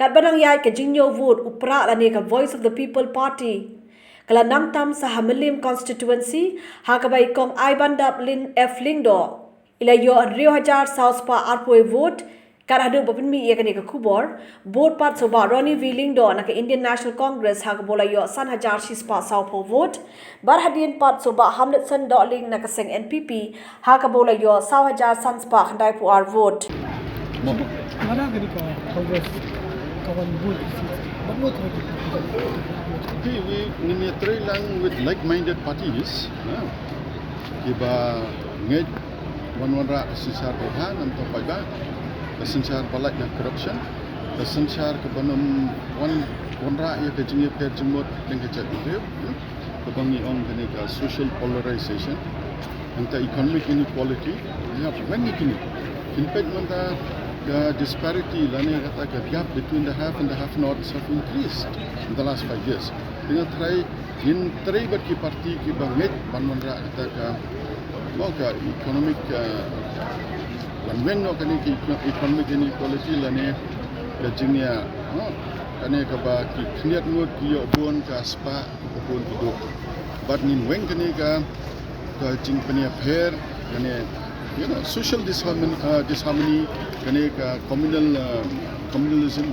kat banang yai ke jingyo vote upra la ne ka Voice of the People Party kala nangtam sa Mylliem constituency ha ka bai kong ai bandap lin F lingdo ila yo rio hajar south pa arpoi vote kar hadu bapin mi ye kane ka khubor vote pat so ba Ronnie V lingdo na ka Indian National Congress ha ka bola yo san hajar shispa south po vote bar hadin pat so ba Hamlet san do ling na ka seng NPP ha ka bola yo south hajar sans pa khandai pu ar vote mana gani ka Congress kawan vote but we try lang with like-minded parties kiba ngej wanwara sinsar behan anto paga sinsar balak na corruption sinsar ke banam wanra ya ke jingi per jimot dengan chat itu kebangi ong kene ka social polarization anta economic inequality ya bangi kini kinpet manta the disparity lane kata ke gap between the have and the have nots have increased in the last 5 years. Dengan try bagi parti ki banget banwanra kata ka moga economic wanwen no kani ki economic inequality lane ke jingya kane ka ba ki khniat ngot ki yo bon ka spa bon hidup but nin wen kani ka jing pania fair kane social disharmony kane ka communalism